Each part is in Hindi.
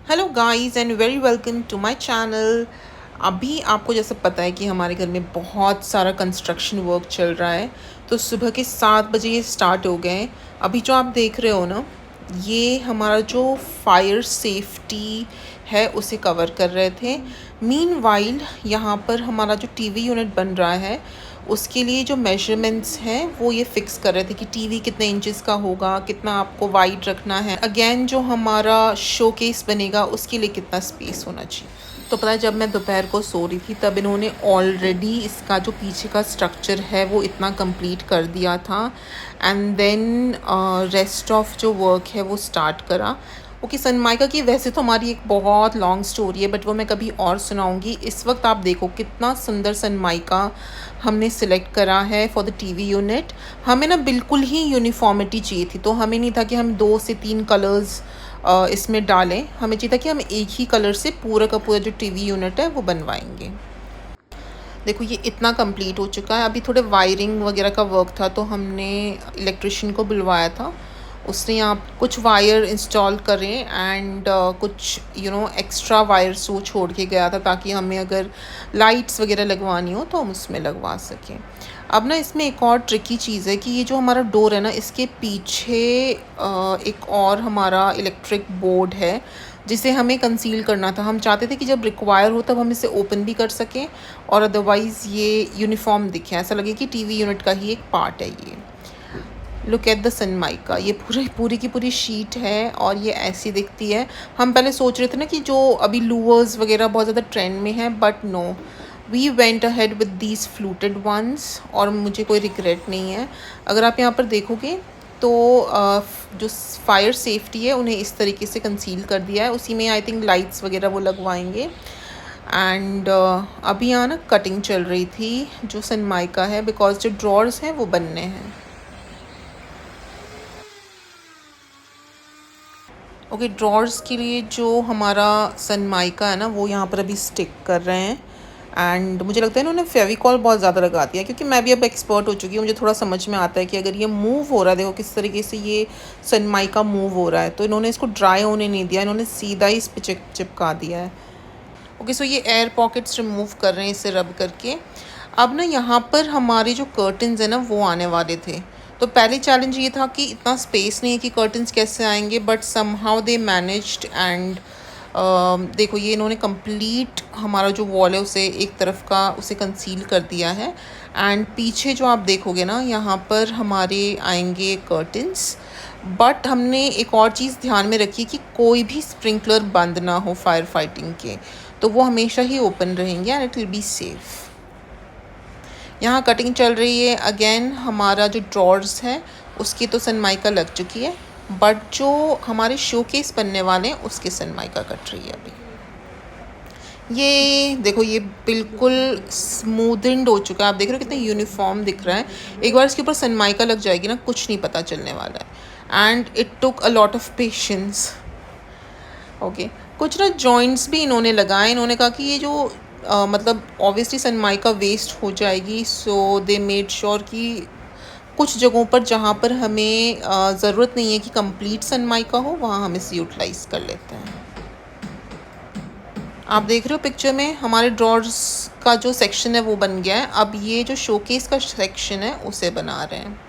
Hello guys and very welcome to my channel. अभी आपको जैसे पता है कि हमारे घर में बहुत सारा कंस्ट्रक्शन वर्क चल रहा है। तो सुबह के 7 बजे ये स्टार्ट हो गए हैं। अभी जो आप देख रहे हो ना, ये हमारा जो फायर सेफ्टी है उसे कवर कर रहे थे। मीनवाइल यहाँ पर हमारा जो टीवी यूनिट बन रहा है उसके लिए जो मेजरमेंट्स हैं वो ये फिक्स कर रहे थे कि टीवी कितने इंचेस का होगा, कितना आपको वाइड रखना है। अगेन जो हमारा शोकेस बनेगा उसके लिए कितना स्पेस होना चाहिए। तो पता है, जब मैं दोपहर को सो रही थी तब इन्होंने ऑलरेडी इसका जो पीछे का स्ट्रक्चर है वो इतना कंप्लीट कर दिया था। एंड देन रेस्ट ऑफ जो वर्क है वो स्टार्ट करा। ओके, सनमाइका की वैसे तो हमारी एक बहुत लॉन्ग स्टोरी है, बट वो मैं कभी और सुनाऊंगी। इस वक्त आप देखो कितना सुंदर सनमाइका हमने सिलेक्ट करा है फॉर द टीवी यूनिट। हमें ना बिल्कुल ही यूनिफॉर्मिटी चाहिए थी, तो हमें नहीं था कि हम 2 से 3 कलर्स इसमें डालें। हमें चाहिए था कि हम एक ही कलर से पूरा का पूरा जो टीवी यूनिट है वो बनवाएंगे। देखो ये इतना कंप्लीट हो चुका है। अभी थोड़े वायरिंग वगैरह का वर्क था तो हमने इलेक्ट्रिशियन को बुलवाया था। उसने यहाँ कुछ वायर इंस्टॉल करे एंड कुछ एक्स्ट्रा वायर्स वो छोड़ के गया था ताकि हमें अगर लाइट्स वगैरह लगवानी हो तो हम उसमें लगवा सकें। अब ना इसमें एक और ट्रिकी चीज़ है कि ये जो हमारा डोर है ना, इसके पीछे एक और हमारा इलेक्ट्रिक बोर्ड है जिसे हमें कंसील करना था। हम चाहते थे कि जब रिक्वायर हो तब हम इसे ओपन भी कर सकें और अदरवाइज़ ये यूनिफॉर्म दिखे, ऐसा लगे कि टीवी यूनिट का ही एक पार्ट है ये। लुक एट द सनमाइका, ये पूरी की पूरी शीट है और ये ऐसी दिखती है। हम पहले सोच रहे थे ना कि जो अभी लूवर्स वगैरह बहुत ज़्यादा ट्रेंड में है, but no, we went ahead with these fluted ones और मुझे कोई रिग्रेट नहीं है। अगर आप यहाँ पर देखोगे तो जो फायर सेफ्टी है उन्हें इस तरीके से कंसील कर दिया है। उसी में आई थिंक लाइट्स वगैरह वो लगवाएंगे। एंड अभी यहाँ ना कटिंग चल रही थी जो सनमाइका है, बिकॉज जो ड्रॉर्स हैं वो बनने हैं। ओके, ड्रॉर्स के लिए जो हमारा सनमाइका है ना वो यहाँ पर अभी स्टिक कर रहे हैं। एंड मुझे लगता है इन्होंने फेविकॉल बहुत ज़्यादा लगा दिया, क्योंकि मैं भी अब एक्सपर्ट हो चुकी हूँ। मुझे थोड़ा समझ में आता है कि अगर ये मूव हो रहा है, देखो किस तरीके से ये सनमाइका मूव हो रहा है, तो इन्होंने इसको ड्राई होने नहीं दिया, इन्होंने सीधा ही इस पर चिपका दिया है। ओके, सो ये एयर पॉकेट्स रिमूव कर रहे हैं इसे रब करके। अब ना यहाँ पर हमारे जो कर्टन्स हैं ना वो आने वाले थे। तो पहले चैलेंज ये था कि इतना स्पेस नहीं है कि कर्टन्स कैसे आएंगे, but somehow they managed. And देखो ये इन्होंने कंप्लीट हमारा जो वॉल है उसे एक तरफ का उसे कंसील कर दिया है। एंड पीछे जो आप देखोगे ना, यहाँ पर हमारे आएंगे कर्टन्स। बट हमने एक और चीज़ ध्यान में रखी कि कोई भी स्प्रिंकलर बंद ना हो फायर फाइटिंग के, तो वो हमेशा ही ओपन रहेंगे and it will be safe. यहाँ कटिंग चल रही है। अगेन हमारा जो ड्रॉर्स है उसकी तो सनमाइका लग चुकी है, बट जो हमारे शोकेस बनने वाले हैं उसके सनमाइका कट रही है अभी। ये देखो ये बिल्कुल स्मूदन्ड हो चुका है। आप देख रहे हो कितना यूनिफॉर्म दिख रहा है। एक बार इसके ऊपर सनमाइका लग जाएगी ना, कुछ नहीं पता चलने वाला है। And it took a lot of patience. Okay, कुछ ना जॉइंट्स भी इन्होंने लगाए। इन्होंने कहा कि ये जो मतलब ऑब्वियसली सनमाइका वेस्ट हो जाएगी, सो दे मेड श्योर कि कुछ जगहों पर जहाँ पर हमें ज़रूरत नहीं है कि कंप्लीट सनमाइका हो, वहाँ हम इसे यूटिलाइज़ कर लेते हैं। आप देख रहे हो पिक्चर में हमारे ड्रॉर्स का जो सेक्शन है वो बन गया है। अब ये जो शोकेस का सेक्शन है उसे बना रहे हैं।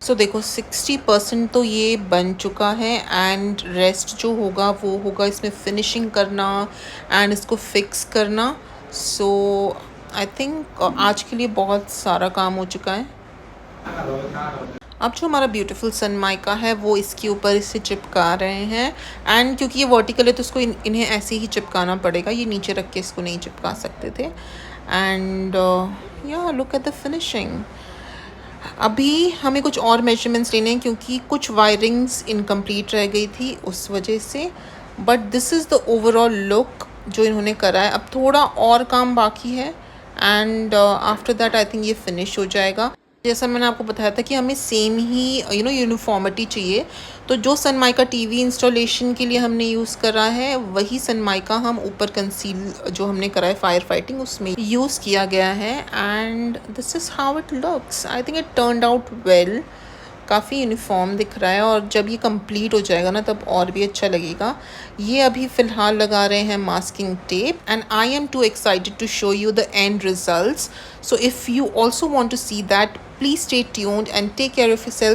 सो देखो 60% तो ये बन चुका है एंड रेस्ट जो होगा वो होगा इसमें फिनिशिंग करना एंड इसको फिक्स करना। सो आई थिंक आज के लिए बहुत सारा काम हो चुका है। अब जो हमारा ब्यूटीफुल सनमाइका है वो इसके ऊपर इसे चिपका रहे हैं। एंड क्योंकि ये वर्टिकल है तो इसको इन्हें ऐसे ही चिपकाना पड़ेगा, ये नीचे रख के इसको नहीं चिपका सकते थे। एंड या लुक एट द फिनिशिंग। अभी हमें कुछ और मेजरमेंट्स लेने हैं क्योंकि कुछ वायरिंग्स इनकम्प्लीट रह गई थी उस वजह से, but this is the overall look जो इन्होंने करा है। अब थोड़ा और काम बाकी है and after that I think ये फिनिश हो जाएगा। जैसा मैंने आपको बताया था कि हमें सेम ही यूनिफॉर्मिटी चाहिए, तो जो सनमाइका टीवी इंस्टॉलेशन के लिए हमने यूज़ करा है वही सनमाइका हम ऊपर कंसील जो हमने करा है फायर फाइटिंग उसमें यूज़ किया गया है। And this is how it looks. I think it turned out well, काफ़ी यूनिफॉर्म दिख रहा है और जब ये कंप्लीट हो जाएगा ना तब और भी अच्छा लगेगा। ये अभी फ़िलहाल लगा रहे हैं masking tape and I am too excited to show you the end results. So if you also want to see that, please stay tuned and take care of yourself.